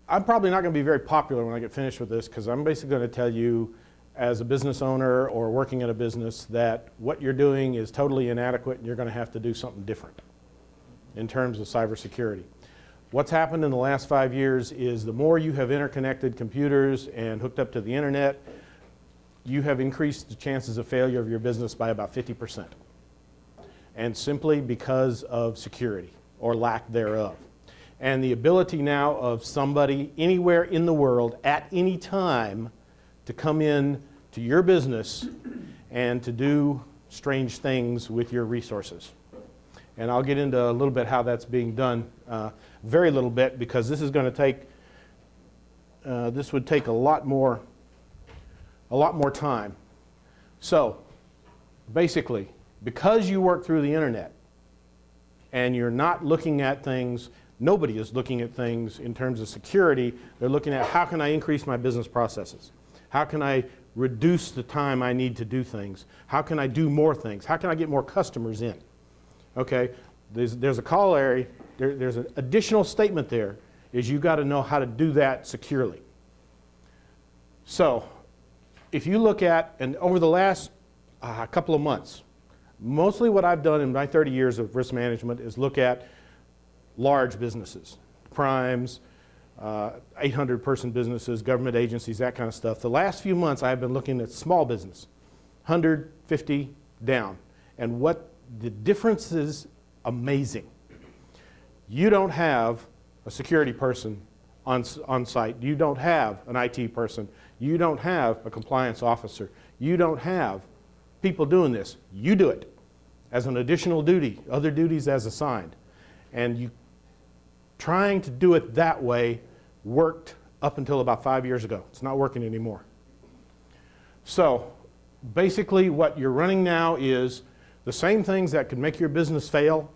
I'm probably not going to be very popular when I get finished with this, because I'm basically going to tell you, as a business owner or working in a business, that what you're doing is totally inadequate and you're going to have to do something different in terms of cybersecurity. What's happened in the last 5 years is the more you have interconnected computers and hooked up to the internet, you have increased the chances of failure of your business by about 50%. And simply because of security or lack thereof. And the ability now of somebody anywhere in the world at any time to come in to your business and to do strange things with your resources. And I'll get into a little bit how that's being done, very little bit, because this is going to take, this would take a lot more time. So basically, because you work through the internet and you're not looking at things, nobody is looking at things in terms of security. They're looking at, how can I increase my business processes? How can I reduce the time I need to do things? How can I do more things? How can I get more customers in? Okay, there's a corollary, there's an additional statement there, is you got to know how to do that securely. So if you look at, and over the last couple of months, mostly what I've done in my 30 years of risk management is look at large businesses, primes, 800-person businesses, government agencies, that kind of stuff. The last few months I've been looking at small business, 150 down. And what the difference is amazing. You don't have a security person on site. You don't have an IT person. You don't have a compliance officer. You don't have people doing this. You do it as an additional duty, other duties as assigned. And you trying to do it that way worked up until about 5 years ago. It's not working anymore. So basically what you're running now is the same things that could make your business fail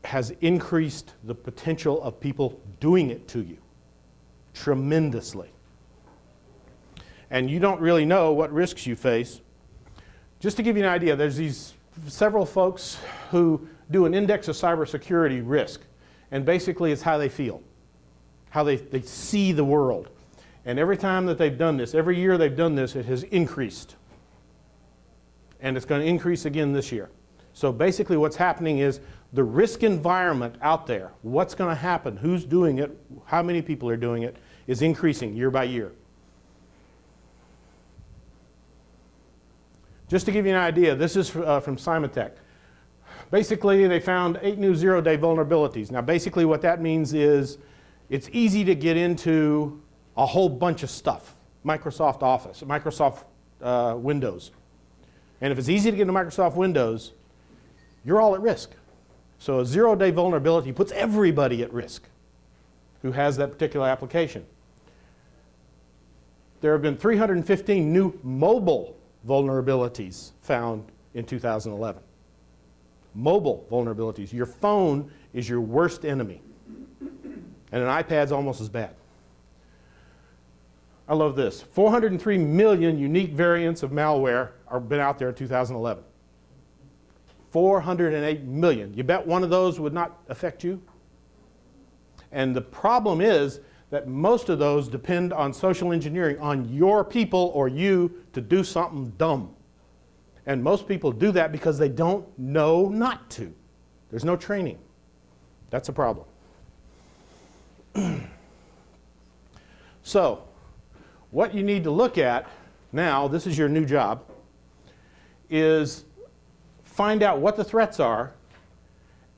has increased the potential of people doing it to you tremendously. And you don't really know what risks you face. Just to give you an idea, there's these several folks who do an index of cybersecurity risk. And basically it's how they feel, how they see the world. And every time that they've done this, every year they've done this, it has increased. And it's going to increase again this year. So basically what's happening is the risk environment out there, what's going to happen, who's doing it, how many people are doing it, is increasing year by year. Just to give you an idea, this is from Symantec. Basically, they found 8 new zero-day vulnerabilities. Now, basically what that means is it's easy to get into a whole bunch of stuff. Microsoft Office, Microsoft Windows. And if it's easy to get into Microsoft Windows, you're all at risk. So a zero-day vulnerability puts everybody at risk who has that particular application. There have been 315 new mobile vulnerabilities found in 2011. Mobile vulnerabilities. Your phone is your worst enemy. And an iPad's almost as bad. I love this. 403 million unique variants of malware have been out there in 2011. 408 million. You bet one of those would not affect you? And the problem is that most of those depend on social engineering, on your people or you to do something dumb. And most people do that because they don't know not to. There's no training. That's a problem. So, what you need to look at now, this is your new job, is find out what the threats are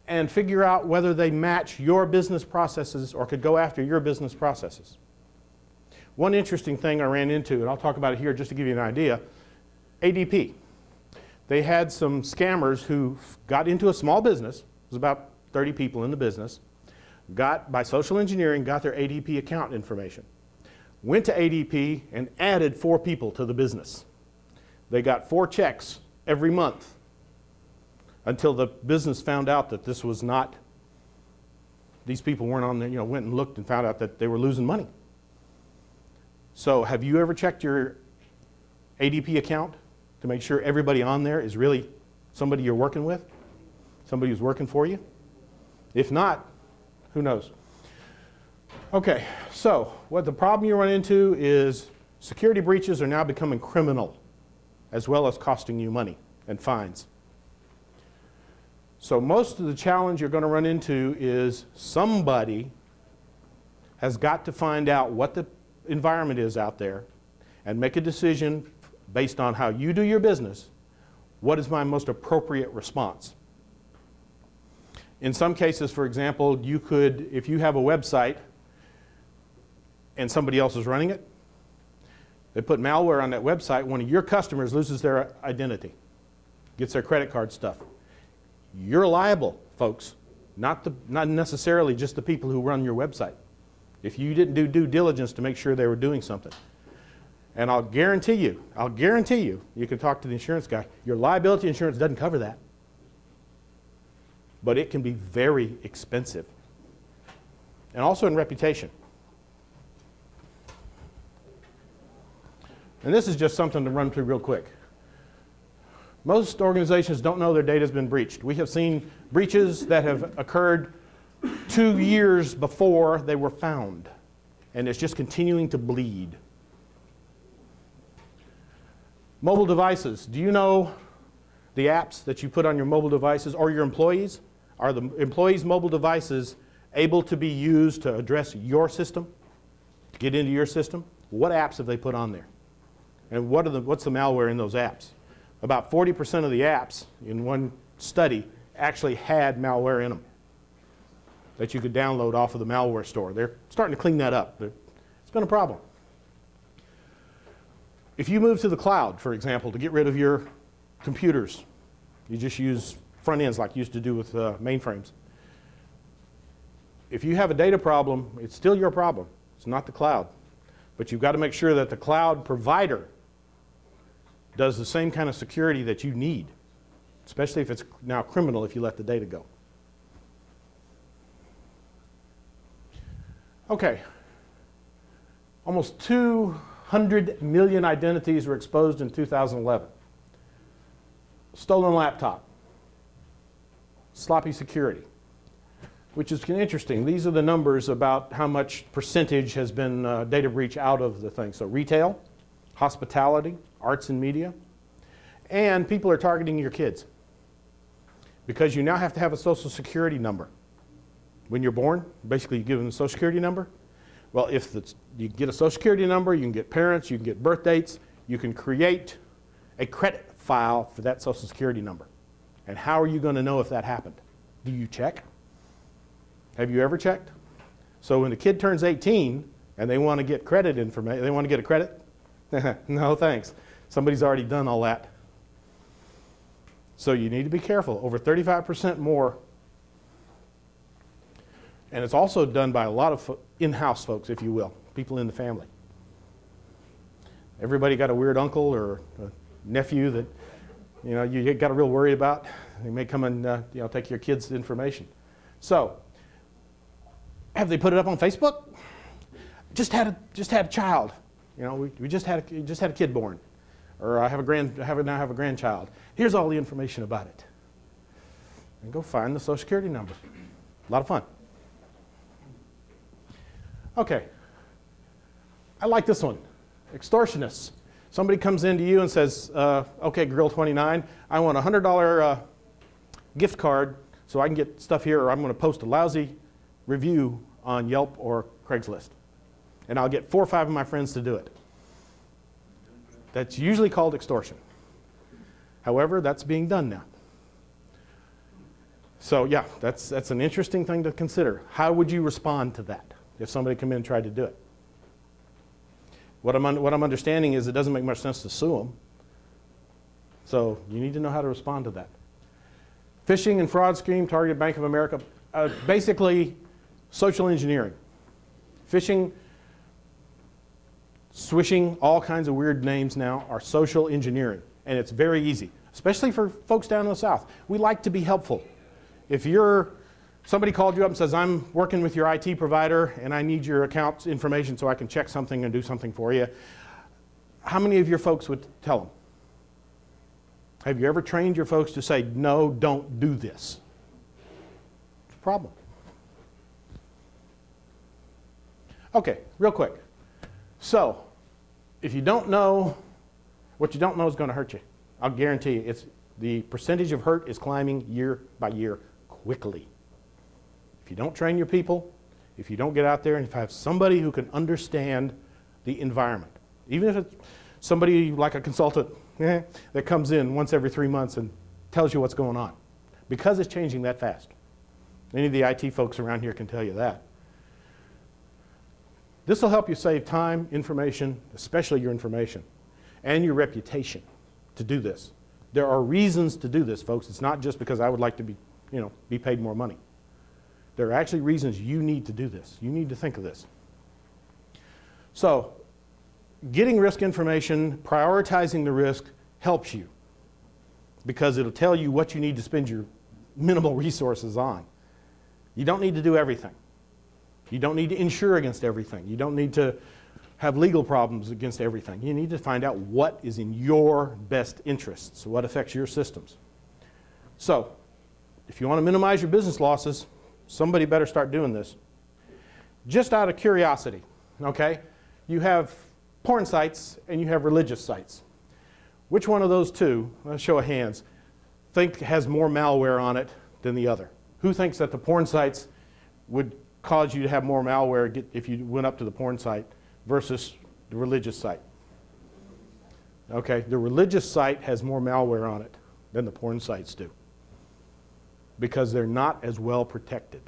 and figure out whether they match your business processes or could go after your business processes. One interesting thing I ran into, and I'll talk about it here just to give you an idea, ADP. They had some scammers who got into a small business, it was about 30 people in the business, got, by social engineering, got their ADP account information. Went to ADP and added 4 people to the business. They got 4 checks every month until the business found out that this was not, these people weren't on there, went and looked and found out that they were losing money. So have you ever checked your ADP account to make sure everybody on there is really somebody you're working with? Somebody who's working for you? If not, who knows? Okay, so what the problem you run into is security breaches are now becoming criminal, as well as costing you money and fines. So most of the challenge you're going to run into is somebody has got to find out what the environment is out there and make a decision based on how you do your business. What is my most appropriate response? In some cases, for example, you could, if you have a website and somebody else is running it, they put malware on that website, one of your customers loses their identity, gets their credit card stuff. You're liable, folks, not necessarily just the people who run your website. If you didn't do due diligence to make sure they were doing something. And I'll guarantee you, you can talk to the insurance guy, your liability insurance doesn't cover that. But it can be very expensive. And also in reputation. And this is just something to run through real quick. Most organizations don't know their data has been breached. We have seen breaches that have occurred 2 years before they were found. And it's just continuing to bleed. Mobile devices. Do you know the apps that you put on your mobile devices or your employees? Are the employees' mobile devices able to be used to address your system? Get into your system? What apps have they put on there? And what's the malware in those apps? About 40% of the apps in one study actually had malware in them that you could download off of the malware store. They're starting to clean that up. It's been a problem. If you move to the cloud, for example, to get rid of your computers, you just use front ends like you used to do with mainframes. If you have a data problem, it's still your problem. It's not the cloud. But you've got to make sure that the cloud provider does the same kind of security that you need, especially if it's now criminal if you let the data go. Okay. Almost 200 million identities were exposed in 2011. Stolen laptop. Sloppy security, which is interesting. These are the numbers about how much percentage has been data breach out of the thing. So retail, hospitality, arts and media, and people are targeting your kids because you now have to have a social security number. When you're born, basically you give them a social security number. Well, if you get a social security number, you can get parents, you can get birth dates, you can create a credit file for that social security number. And how are you going to know if that happened? Do you check? Have you ever checked? So when the kid turns 18 and they want to get credit information, they want to get a credit? No, thanks. Somebody's already done all that. So you need to be careful. Over 35% more. And it's also done by a lot of in-house folks, if you will, people in the family. Everybody got a weird uncle or a nephew that you got to real worry about. They may come and take your kid's information. So, have they put it up on Facebook? Just had a child. We just had a kid born, or I now have a grandchild. Here's all the information about it. And go find the social security number. A lot of fun. Okay. I like this one. Extortionists. Somebody comes into you and says, okay, Grill 29, I want a $100 gift card so I can get stuff here, or I'm going to post a lousy review on Yelp or Craigslist. And I'll get 4 or 5 of my friends to do it. That's usually called extortion. However, that's being done now. So yeah, that's an interesting thing to consider. How would you respond to that if somebody came in and tried to do it? What I'm understanding is it doesn't make much sense to sue them. So you need to know how to respond to that. Phishing and fraud scheme targeted Bank of America. Basically, social engineering. Phishing, swishing, all kinds of weird names now are social engineering. And it's very easy, especially for folks down in the South. We like to be helpful. If somebody called you up and says, I'm working with your IT provider and I need your account information so I can check something and do something for you, how many of your folks would tell them? Have you ever trained your folks to say, no, don't do this? It's a problem. Okay, real quick. So, if you don't know, what you don't know is going to hurt you. I'll guarantee you, the percentage of hurt is climbing year by year quickly. If you don't train your people, if you don't get out there and if you have somebody who can understand the environment, even if it's somebody like a consultant that comes in once every 3 months and tells you what's going on, because it's changing that fast. Any of the IT folks around here can tell you that. This will help you save time, information, especially your information, and your reputation to do this. There are reasons to do this, folks. It's not just because I would like to be paid more money. There are actually reasons you need to do this. You need to think of this. So, getting risk information, prioritizing the risk helps you because it'll tell you what you need to spend your minimal resources on. You don't need to do everything. You don't need to insure against everything. You don't need to have legal problems against everything. You need to find out what is in your best interests, what affects your systems. So, if you want to minimize your business losses, somebody better start doing this. Just out of curiosity, okay? You have porn sites and you have religious sites. Which one of those two, let's show of hands, think has more malware on it than the other? Who thinks that the porn sites would cause you to have more malware if you went up to the porn site versus the religious site? Okay, the religious site has more malware on it than the porn sites do because they're not as well protected.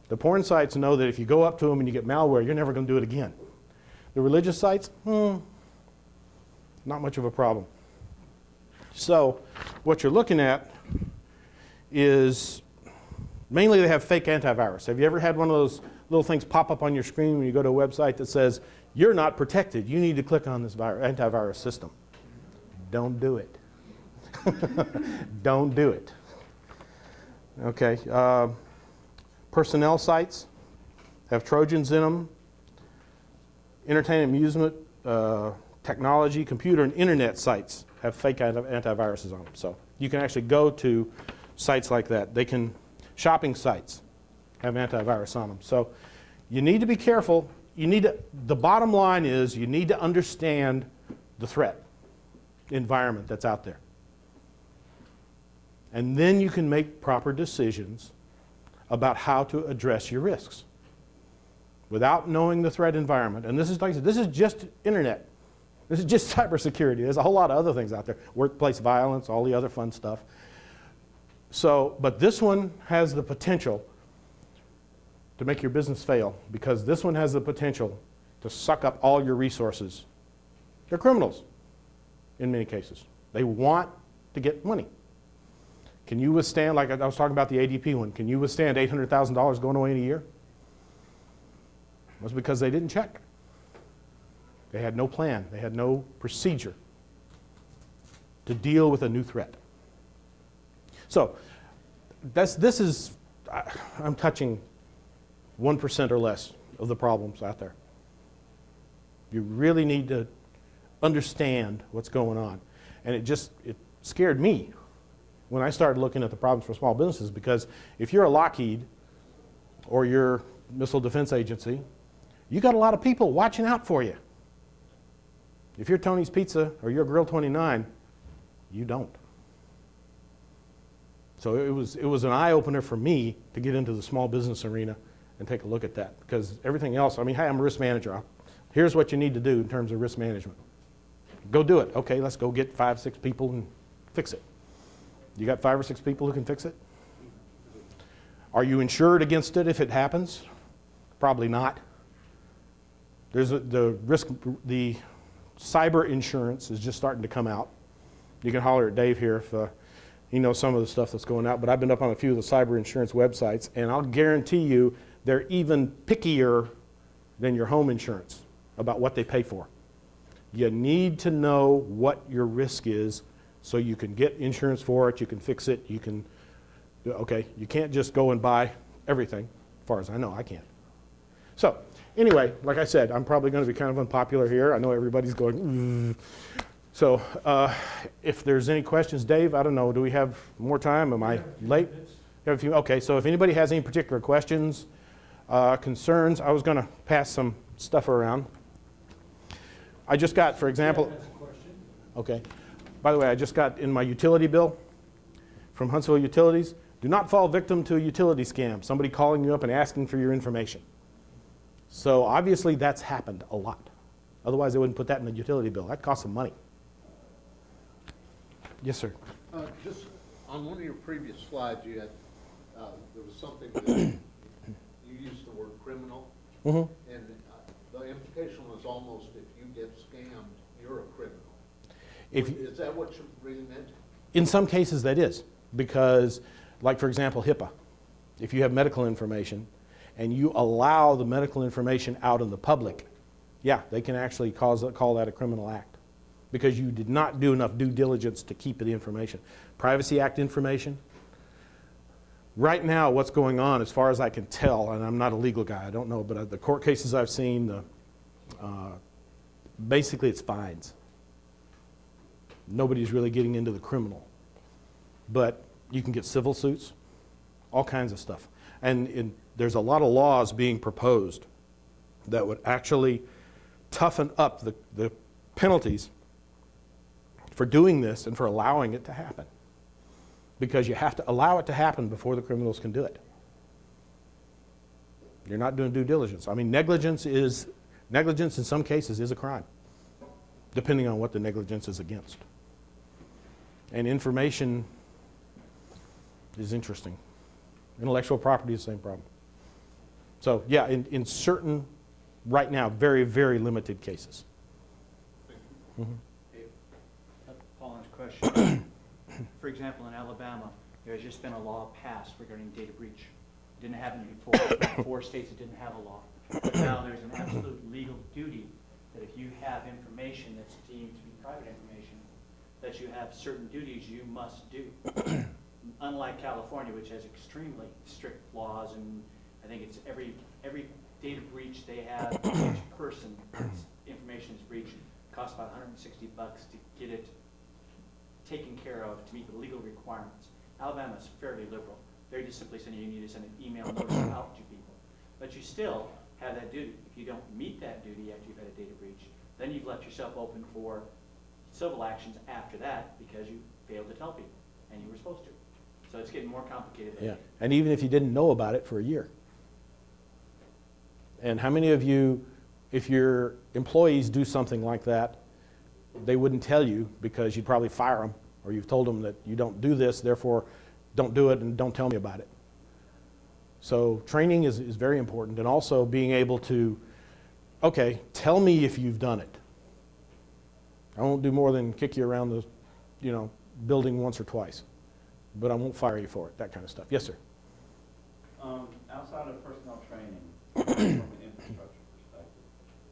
The porn sites know that if you go up to them and you get malware, you're never going to do it again. The religious sites, not much of a problem. So what you're looking at is mainly they have fake antivirus. Have you ever had one of those little things pop up on your screen when you go to a website that says, you're not protected, you need to click on this antivirus system? Don't do it. Don't do it. Okay. Personnel sites have Trojans in them. Entertainment, amusement, technology, computer, and internet sites have fake antiviruses on them. So you can actually go to sites like that. They can, shopping sites have antivirus on them. So you need to be careful. You need to, the bottom line is you need to understand the threat environment that's out there. And then you can make proper decisions about how to address your risks. Without knowing the threat environment, and this is, like I said, this is just internet. This is just cybersecurity. There's a whole lot of other things out there. Workplace violence, all the other fun stuff. So, but this one has the potential to make your business fail because this one has the potential to suck up all your resources. They're criminals in many cases. They want to get money. Can you withstand, like I was talking about the ADP one, can you withstand $800,000 going away in a year? It was because they didn't check. They had no plan. They had no procedure to deal with a new threat. So this is, I'm touching 1% or less of the problems out there. You really need to understand what's going on. And it scared me when I started looking at the problems for small businesses because if you're a Lockheed or you're Missile Defense Agency, you got a lot of people watching out for you. If you're Tony's Pizza or you're Grill 29, you don't. So it was an eye-opener for me to get into the small business arena and take a look at that because everything else, I mean, hey, I'm a risk manager. Here's what you need to do in terms of risk management. Go do it. Okay, let's go get 5, 6 people and fix it. You got 5 or 6 people who can fix it? Are you insured against it if it happens? Probably not. There's the cyber insurance is just starting to come out. You can holler at Dave here if he knows some of the stuff that's going out, but I've been up on a few of the cyber insurance websites, and I'll guarantee you they're even pickier than your home insurance about what they pay for. You need to know what your risk is so you can get insurance for it, you can fix it, you can, okay, you can't just go and buy everything, as far as I know, I can't. So, anyway, like I said, I'm probably going to be kind of unpopular here. I know everybody's going, So, if there's any questions, Dave, I don't know, do we have more time? Am I late? Have a few, okay, so if anybody has any particular questions, Concerns, I was going to pass some stuff around. I just got, for example, That's a question. okay. By the way, I just got in my utility bill from Huntsville Utilities, do not fall victim to a utility scam, somebody calling you up and asking for your information. So obviously that's happened a lot. Otherwise they wouldn't put that in the utility bill. That costs some money. Yes, sir. Just on one of your previous slides, you had, there was something that you used the word criminal, and the implication was almost if you get scammed, you're a criminal. Is that what you really meant? In some cases that is, because like for example HIPAA, if you have medical information and you allow the medical information out in the public, yeah, they can actually call that a criminal act because you did not do enough due diligence to keep the information. Privacy Act information. Right now what's going on, as far as I can tell, and I'm not a legal guy, I don't know, but the court cases I've seen, basically it's fines. Nobody's really getting into the criminal. But you can get civil suits, all kinds of stuff. And there's a lot of laws being proposed that would actually toughen up the penalties for doing this and for allowing it to happen. Because you have to allow it to happen before the criminals can do it. You're not doing due diligence. I mean, negligence in some cases is a crime, depending on what the negligence is against. And information is interesting. Intellectual property is the same problem. So yeah, in certain, right now, very, very limited cases. Hey, Pauline's question. For example, in Alabama, there has just been a law passed regarding data breach. It didn't happen before. 4 states that didn't have a law. But now there's an absolute legal duty that if you have information that's deemed to be private information, that you have certain duties you must do. Unlike California, which has extremely strict laws, and I think it's every data breach they have, each person's information is breached, costs about $160 to get it taken care of to meet the legal requirements. Alabama is fairly liberal. They're just simply saying you need to send an email notice out to people. But you still have that duty. If you don't meet that duty after you've had a data breach, then you've left yourself open for civil actions after that because you failed to tell people, and you were supposed to. So it's getting more complicated. Yeah, and even if you didn't know about it for a year. And how many of you, if your employees do something like that, they wouldn't tell you because you'd probably fire them, or you've told them that you don't do this, therefore don't do it and don't tell me about it. So training is very important, and also being able to, okay, tell me if you've done it. I won't do more than kick you around the building once or twice, but I won't fire you for it, that kind of stuff. Yes, sir. Outside of personnel training, from an infrastructure perspective,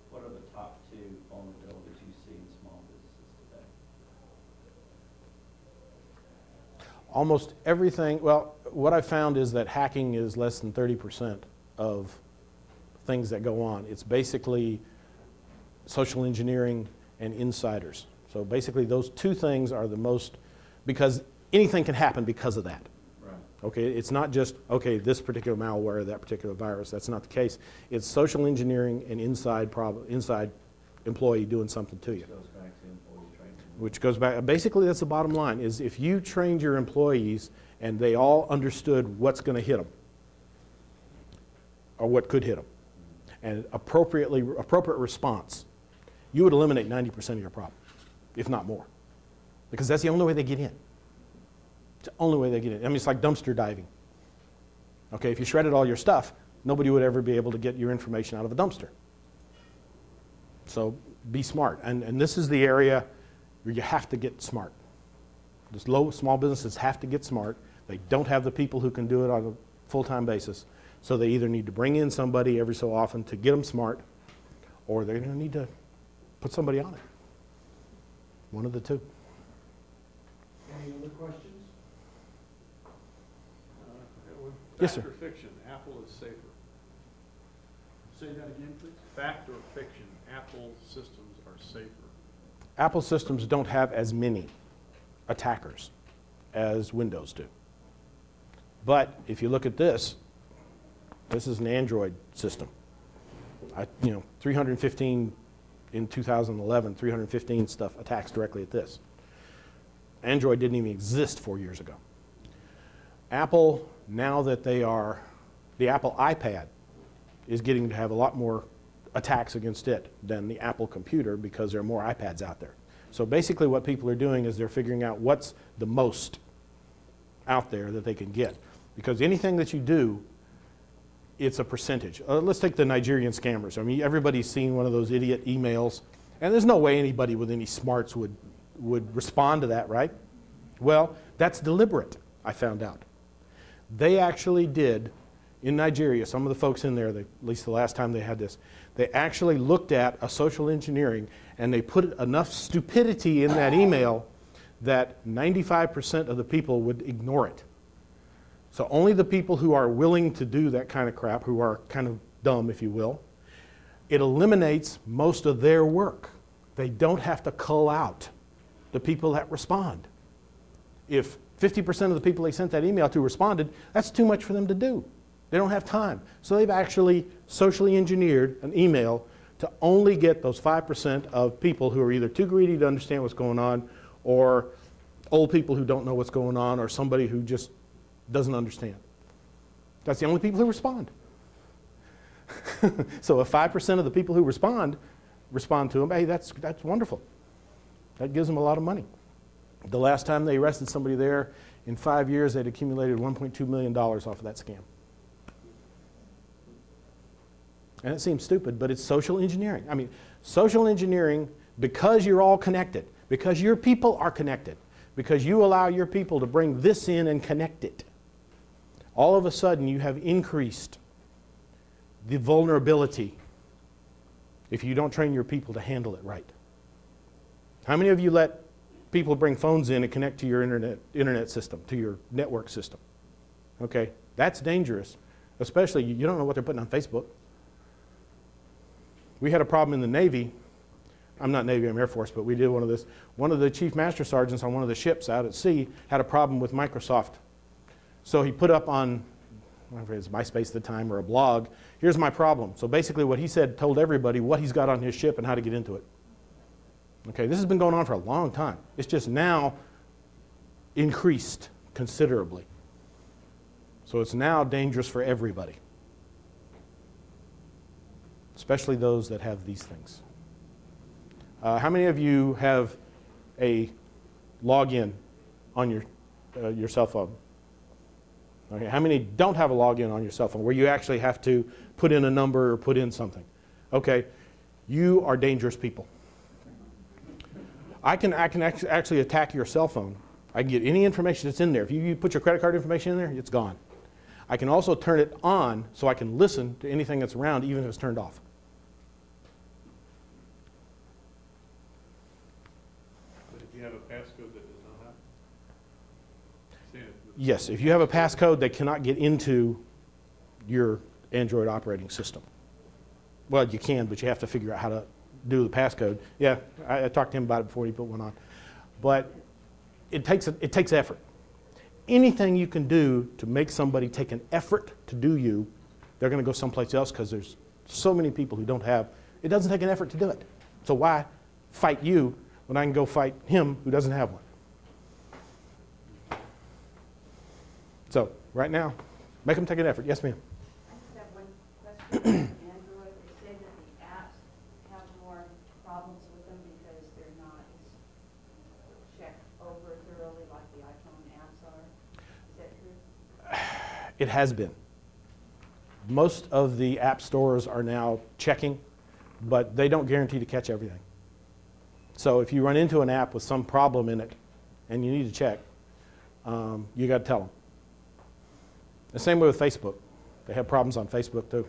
what are the top 2 vulnerabilities you see in small businesses today? Almost everything, well, what I found is that hacking is less than 30% of things that go on. It's basically social engineering and insiders. So basically those 2 things are the most, because anything can happen because of that. Right. Okay, it's not just, okay, this particular malware, that particular virus. That's not the case. It's social engineering and inside employee doing something to you. Which goes back to employee training. Which goes back, basically that's the bottom line, is if you trained your employees and they all understood what's going to hit them, or what could hit them, and appropriate response, you would eliminate 90% of your problem, if not more. Because that's the only way they get in. It's the only way they get in. I mean, it's like dumpster diving. Okay, if you shredded all your stuff, nobody would ever be able to get your information out of a dumpster. So be smart. And this is the area where you have to get smart. Small businesses have to get smart. They don't have the people who can do it on a full-time basis. So they either need to bring in somebody every so often to get them smart, or they're going to need to put somebody on it. One of the 2. Any other questions? Yes, sir. Fact or fiction, Apple is safer. Say that again, please. Fact or fiction, Apple systems are safer. Apple systems don't have as many attackers as Windows do. But if you look at this, This is an Android system. 315 in 2011, 315 stuff attacks directly at this. Android didn't even exist 4 years ago. Apple, now that they are, the Apple iPad is getting to have a lot more attacks against it than the Apple computer because there are more iPads out there. So basically what people are doing is they're figuring out what's the most out there that they can get. Because anything that you do, it's a percentage. Let's take the Nigerian scammers. I mean, everybody's seen one of those idiot emails, and there's no way anybody with any smarts would respond to that, right? Well, that's deliberate, I found out. They actually did, in Nigeria, some of the folks in there, at least the last time they had this, they actually looked at a social engineering and they put enough stupidity in that email that 95% of the people would ignore it. So only the people who are willing to do that kind of crap, who are kind of dumb, if you will, it eliminates most of their work. They don't have to cull out the people that respond. If 50% of the people they sent that email to responded, that's too much for them to do. They don't have time. So they've actually socially engineered an email to only get those 5% of people who are either too greedy to understand what's going on, or old people who don't know what's going on, or somebody who just doesn't understand. That's the only people who respond. So if 5% of the people who respond to them, hey, that's wonderful. That gives them a lot of money. The last time they arrested somebody there, in 5 years, they'd accumulated $1.2 million off of that scam. And it seems stupid, but it's social engineering. I mean, social engineering, because you're all connected, because your people are connected, because you allow your people to bring this in and connect it, all of a sudden you have increased the vulnerability if you don't train your people to handle it right. How many of you let people bring phones in and connect to your internet system, to your network system? Okay, that's dangerous, especially you don't know what they're putting on Facebook. We had a problem in the Navy. I'm not Navy, I'm Air Force, but we did one of this. One of the chief master sergeants on one of the ships out at sea had a problem with Microsoft. So he put up on, I don't know if it was MySpace at the time or a blog, here's my problem. So basically what he said told everybody what he's got on his ship and how to get into it. Okay, this has been going on for a long time. It's just now increased considerably. So it's now dangerous for everybody, especially those that have these things. How many of you have a login on your cell phone? Okay, how many don't have a login on your cell phone where you actually have to put in a number or put in something? Okay, you are dangerous people. I can actually attack your cell phone. I can get any information that's in there. If you put your credit card information in there, it's gone. I can also turn it on so I can listen to anything that's around, even if it's turned off. But if you have a passcode that does not have? Yes, if you have a passcode, they cannot get into your Android operating system. Well, you can, but you have to figure out how to do the passcode. Yeah, I talked to him about it before he put one on. But it takes effort. Anything you can do to make somebody take an effort to do you, they're going to go someplace else because there's so many people who don't have, it doesn't take an effort to do it. So why fight you when I can go fight him who doesn't have one? So right now, make them take an effort. Yes, ma'am. I just have one question. Android, they say that the apps have more problems with them because they're not as checked over thoroughly like the iPhone apps are. Is that true? It has been. Most of the app stores are now checking, but they don't guarantee to catch everything. So if you run into an app with some problem in it and you need to check, you got to tell them. The same way with Facebook. They have problems on Facebook too.